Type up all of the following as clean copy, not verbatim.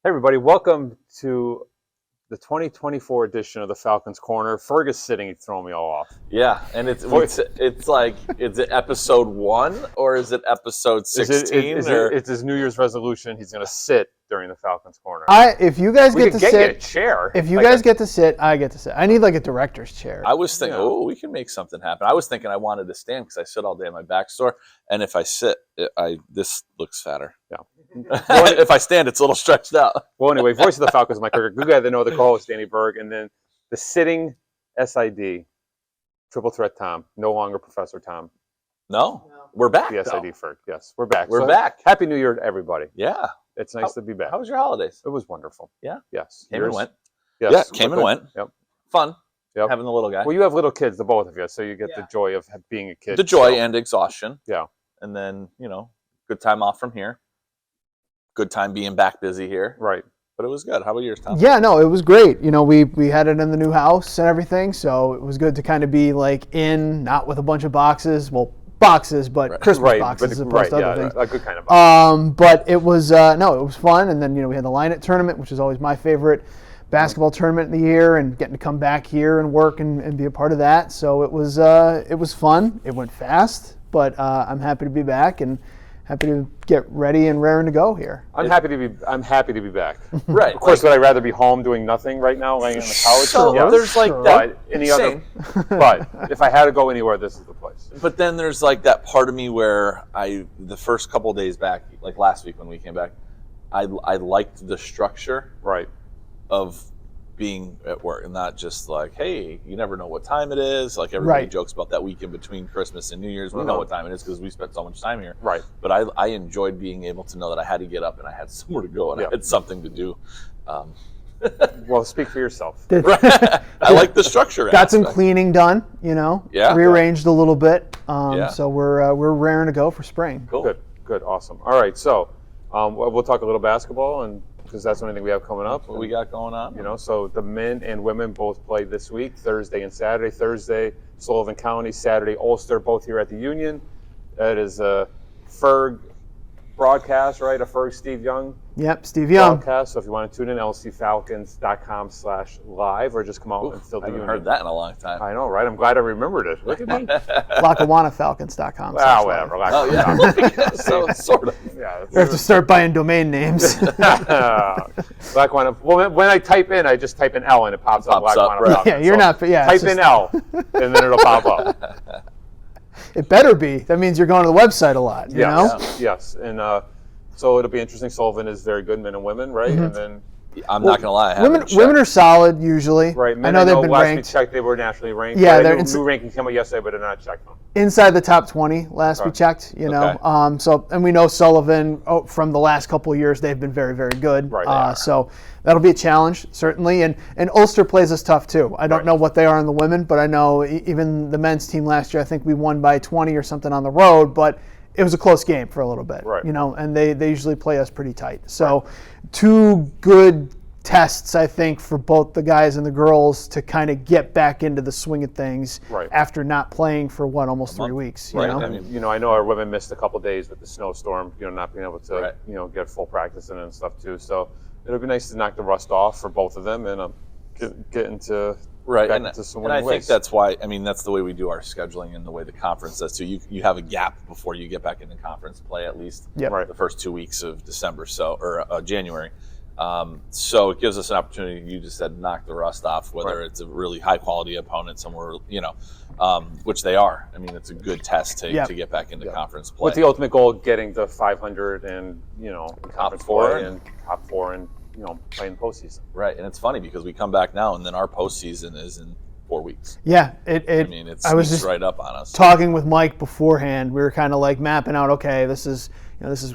Hey everybody, welcome to the 2024 edition of the Falcons Corner. Fergus sitting, he's throwing me all off. Yeah, and it's like, is it episode 1 or is it episode 16? It's his New Year's resolution. He's going to sit during the Falcons Corner. If you guys get to sit, you a chair. If you guys get to sit, I get to sit. I need like a director's chair. I was thinking, we can make something happen. I was thinking I wanted to stand because I sit all day in my back store, and if I sit, this looks fatter. Yeah. If I stand, it's a little stretched out. Well, anyway, voice of the Falcons, Mike Kirker. Good guy that know the co-host, Danny Berg, and then the sitting SID, Triple Threat Tom, no longer Professor Tom. No, we're back. The SID Ferg, yes, we're back. We're back. Happy New Year to everybody. Yeah. It's nice to be back. How was your holidays? It was wonderful. Yeah? Yes. Came and went. Yes. Yeah, came and went. Yep. Fun. Yep. Having the little guy. Well, you have little kids, the both of you, so you get the joy of being a kid. The joy and exhaustion. Yeah. And then, good time off from here. Good time being back busy here. Right. But it was good. How about yours, Tom? Yeah, no, it was great. We had it in the new house and everything, so it was good to kind of be like not with a bunch of boxes. Well, boxes, but Christmas boxes as opposed to other things. A good kind of box. But it was it was fun, and then we had the Line It tournament, which is always my favorite basketball tournament in the year, and getting to come back here and work and be a part of that. So it was fun. It went fast, but I'm happy to be back and happy to get ready and raring to go here. I'm happy to be back. Right. Of course, would I rather be home doing nothing right now, laying on the couch? So there's like that. But if I had to go anywhere, this is the place. But then there's like that part of me where the first couple of days back, like last week when we came back, I liked the structure of being at work and not just like, hey, you never know what time it is. Like everybody jokes about that weekend between Christmas and New Year's. We know what time it is because we spent so much time here. Right. But I enjoyed being able to know that I had to get up and I had somewhere to go and I had something to do. Well, speak for yourself. I like the structure. Got some cleaning done, rearranged a little bit. So we're raring to go for spring. Cool. Good, awesome. All right, so we'll talk a little basketball and because that's the only thing we have coming up. What we got going on? So the men and women both played this week, Thursday and Saturday. Thursday, Sullivan County. Saturday, Ulster, both here at the Union. That is a Ferg broadcast, right? A Ferg Steve Young Yep, Steve Young. broadcast. So if you want to tune in, lcfalcons.com/live or just come out and fill the I haven't Union. heard that in a long time. I know, right? I'm glad I remembered it. Look at me. LackawannaFalcons.com. Well, whatever. Oh, yeah. So, sort of. Yeah, We have to start buying domain names. Lackawanna. Well, when I type in, I just type in L and it pops up. Lackawanna right. Falcons. Yeah, you're not. Yeah, Type in L and then it'll pop up. It better be. That means you're going to the website a lot. You know? Yes. And so it'll be interesting. Sullivan is very good, men and women, right? Mm-hmm. And then I'm not going to lie. I haven't checked. Women are solid usually. right. Men, I know they've been last ranked we checked, they were nationally ranked. Yeah, Right? they're new ranking came out yesterday, but they're not checked them. inside the top 20 last we checked. Okay. And we know Sullivan from the last couple of years they've been very, very good. Right. So that'll be a challenge certainly. And Ulster plays us tough too. I don't know what they are in the women, but I know even the men's team last year. I think we won by 20 or something on the road, but it was a close game for a little bit. Right. And they usually play us pretty tight. So two good tests, I think, for both the guys and the girls to kind of get back into the swing of things after not playing for almost 3 weeks. Right. You know? I mean, I know our women missed a couple days with the snowstorm, not being able to, get full practice in and stuff too. So it'll be nice to knock the rust off for both of them and get into into some winning and I ways. think that's why. I mean, that's the way we do our scheduling and the way the conference does too. You have a gap before you get back into conference play at least the first 2 weeks of December, or January. So it gives us an opportunity. You just said knock the rust off, whether it's a really high quality opponent somewhere, which they are. I mean, it's a good test to get back into conference play. With the ultimate goal, getting to 500 and top four and playing postseason. Right, and it's funny because we come back now and then our postseason is in 4 weeks. Yeah, it sneaks right up on us. Talking with Mike beforehand, we were kind of like mapping out. Okay, this is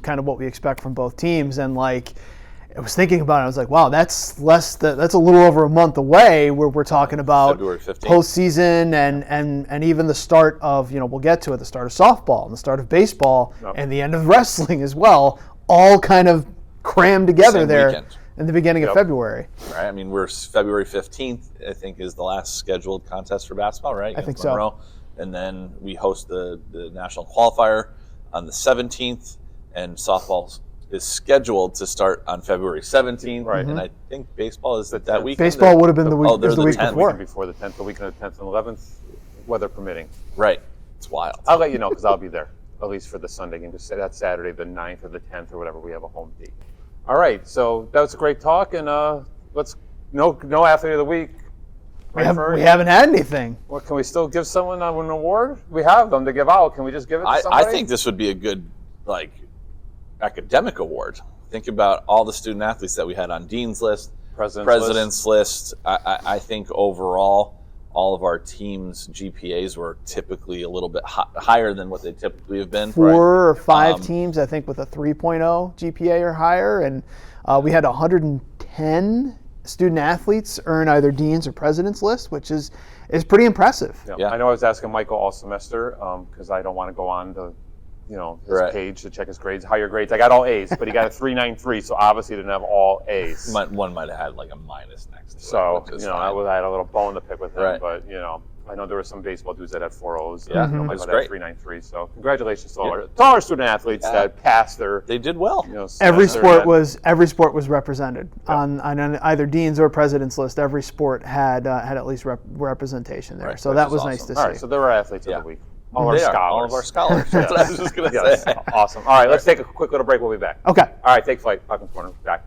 kind of what we expect from both teams, and like I was thinking about it. I was like, wow, that's that's a little over a month away. Where we're talking about February 15th. Postseason and even the start of we'll get to it, the start of softball and the start of baseball and the end of wrestling as well, all kind of crammed together Same there. weekend. In the beginning of February. Right. I mean, we're February 15th, I think, is the last scheduled contest for basketball, right? I think so. Monroe. And then we host the national qualifier on the 17th, and softball is scheduled to start on February 17th, Right. And I think baseball is that weekend. Baseball would have been the week, they're the week 10th. before. Before the 10th, the weekend of the 10th and 11th, weather permitting. Right. It's wild. I'll let you know because I'll be there, at least for the Sunday game. Just say that's Saturday, the 9th or the 10th or whatever. We have a home date. All right, so that was a great talk, and let's no athlete of the week. We haven't had anything. Well, can we still give someone an award? We have them to give out. Can we just give it to somebody? I think this would be a good academic award. Think about all the student athletes that we had on Dean's list, President's list. I think overall, all of our teams' GPAs were typically a little bit higher than what they typically have been. 4 or 5 teams, I think, with a 3.0 GPA or higher, and we had 110 student athletes earn either Dean's or President's list, which is pretty impressive. Yeah. I know I was asking Michael all semester because I don't want to go on to his page to check his grades, higher grades. I got all A's, but he got a 393, so obviously he didn't have all A's. One might have had like a minus next to so, it. So, I had a little bone to pick with him, but, I know there were some baseball dudes that had 4 O's. Yeah, Michael it was had great. 393, so congratulations to all our student athletes that passed their... They did well. Every sport was represented on either Dean's or President's list. Every sport had at least representation there, so that was nice to see. All right, so there were athletes of the week. All of our scholars. That's what I was just going to say. Awesome. All right, let's take a quick little break. We'll be back. Okay. All right, take flight. Falcons Corner. Back.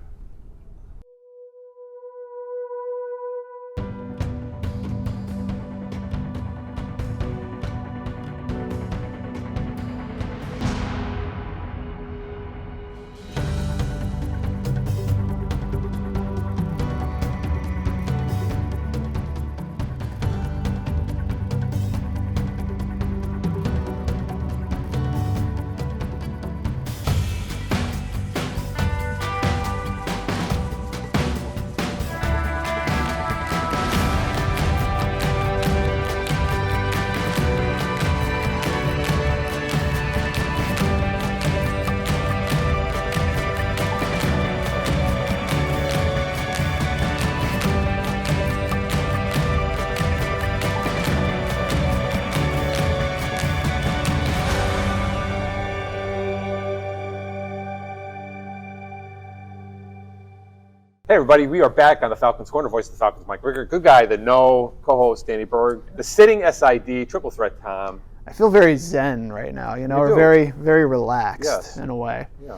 Hey everybody, we are back on the Falcons Corner. Voice of the Falcons, Mike Ricker. Good guy, the co-host Danny Berg, the sitting SID, triple threat Tom. I feel very zen right now, or very, very relaxed in a way. Yeah.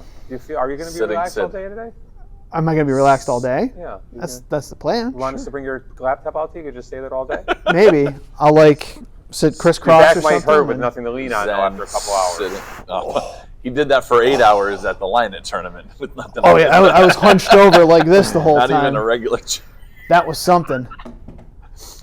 Are you going to be relaxed all day today? Am I going to be relaxed all day? Yeah. That's the plan. You want us to bring your laptop out to you? You could just stay there all day? Maybe. I'll sit crisscross or something. Your back might hurt with nothing to lean on after a couple hours. He did that for 8 hours at the Line-It tournament with nothing. Oh yeah, I was hunched over like this the whole time. Not even a regular chair. That was something.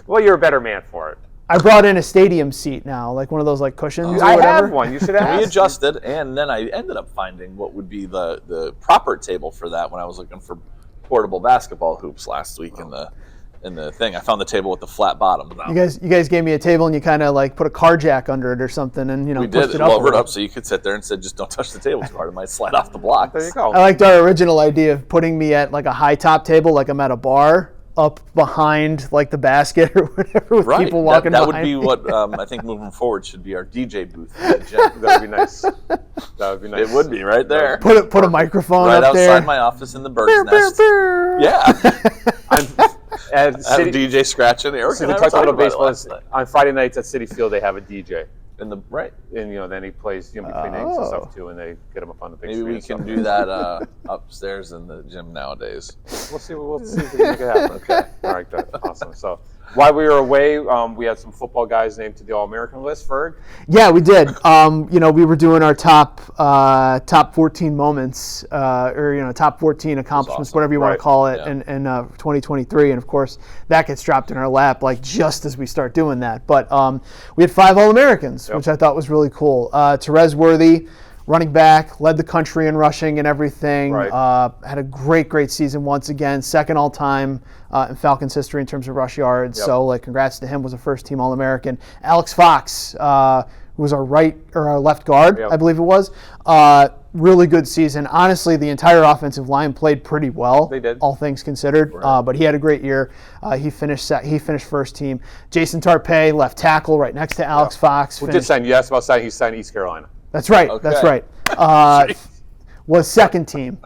Well, you're a better man for it. I brought in a stadium seat now, like one of those cushions or I whatever. have one. You should have. We adjusted, and then I ended up finding what would be the proper table for that when I was looking for portable basketball hoops last week in the thing. I found the table with the flat bottom. You guys gave me a table and you kind of put a car jack under it or something and we pushed did it up. Lowered it up so you could sit there and said, just don't touch the table too hard. It might slide off the block. There you go. I liked our original idea of putting me at a high top table, like I'm at a bar, up behind the basket or whatever with people walking that behind would be me. what I think moving forward should be our DJ booth in the gym. That would be nice. That would be nice. It would be right there. Put a microphone right up there. outside my office in the bird's nest. Yeah. And I have a DJ scratching. Eric So and we I were talked a little talking about it baseball. last night. On Friday nights at City Field, they have a DJ. And Then he plays between innings and stuff too, and they get him up on the big maybe screen. we can do that upstairs in the gym nowadays. We'll see if we can make it happen. Okay. All right, good. Awesome. So while we were away, we had some football guys named to the All-American list. Ferg? Yeah, we did. We were doing our top 14 moments, or top 14 accomplishments, awesome. whatever you want to call it, Yeah. in 2023. And of course, that gets dropped in our lap just as we start doing that. But we had 5 All-Americans, which I thought was really cool. Therese Worthy, running back, led the country in rushing and everything. Right. Had a great season once again, second all-time in Falcons history in terms of rush yards. Yep. So, congrats to him. Was a first-team All-American. Alex Fox, who was our left guard, Yep. I believe it was. Really good season. Honestly, the entire offensive line played pretty well. They did. All things considered. Right. But he had a great year. He finished first team. Jason Tarpey, left tackle, right next to Alex Fox. Who did sign? You asked about signing. He signed East Carolina. That's right. Okay. That's right. was second team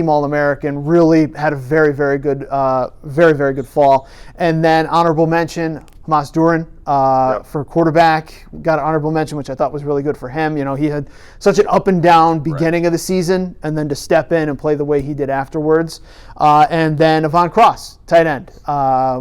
All-American. Really had a very, very good, very good fall. And then honorable mention, Hamas Duran for quarterback. Got an honorable mention, which I thought was really good for him. He had such an up and down beginning of the season, and then to step in and play the way he did afterwards. And then Avon Cross, tight end,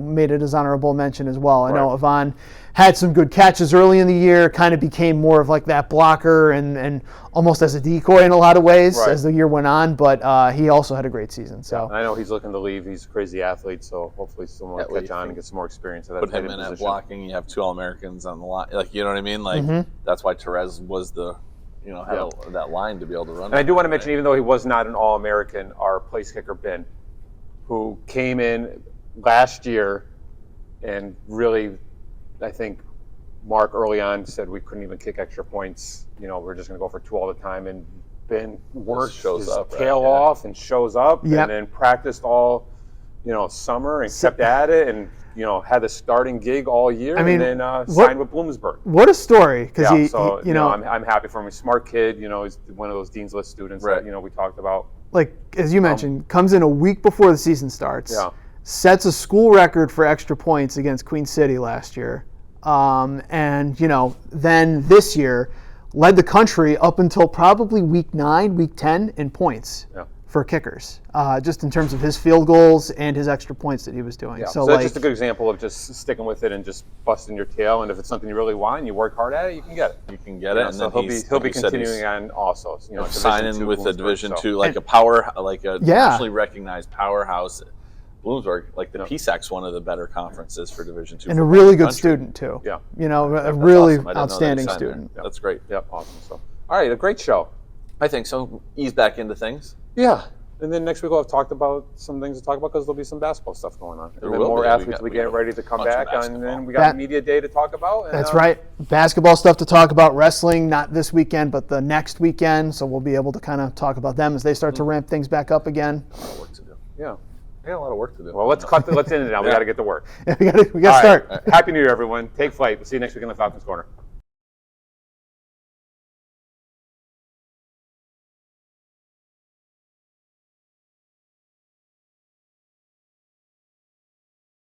made it as honorable mention as well. I know Avon had some good catches early in the year, kind of became more of like that blocker and almost as a decoy in a lot of ways as the year went on, but he also had a great season. So I know he's looking to leave. He's a crazy athlete, so hopefully someone will catch on and get some more experience at that put him in position. at blocking. You have 2 All-Americans on the line. Like, you know what I mean? Like, that's why Therese was the, had that line to be able to run. And I do want to mention, even though he was not an All-American, our place kicker, Ben, who came in last year and really, I think Mark early on said we couldn't even kick extra points. We're just going to go for 2 all the time. And Ben works his tail off and shows up and then practiced all, summer and kept at it and, had a starting gig all year and then signed with Bloomsburg. What a story. Because I'm happy for him. He's a smart kid. He's one of those Dean's List students that, we talked about. Like, as you mentioned, comes in a week before the season starts, sets a school record for extra points against Queen City last year. And then this year led the country up until probably week 9, week 10 in points for kickers, just in terms of his field goals and his extra points that he was doing. Yeah. So that's just a good example of just sticking with it and just busting your tail. And if it's something you really want and you work hard at it, you can get it. You can get it. And so he'll be continuing on also. Signing with a Division II, like a power, like a nationally recognized powerhouse. Bloomsburg, like the PSAC's one of the better conferences for Division II. And a really good student, too. Yeah. A really outstanding student. Yep. That's great. Yep, awesome. So, all right, a great show. I think so. Ease back into things. Yeah. And then next week we'll have talked about some things to talk about because there'll be some basketball stuff going on. There and then will more be. athletes we get ready to come back. And then we got media day to talk about. And, that's right. Basketball stuff to talk about. Wrestling, not this weekend, but the next weekend. So we'll be able to kind of talk about them as they start to ramp things back up again. A lot of work to do. Yeah. We got a lot of work to do. Well, let's end it now. We got to get to work. We got to start. Happy New Year, everyone. Take flight. We'll see you next week in the Falcons Corner.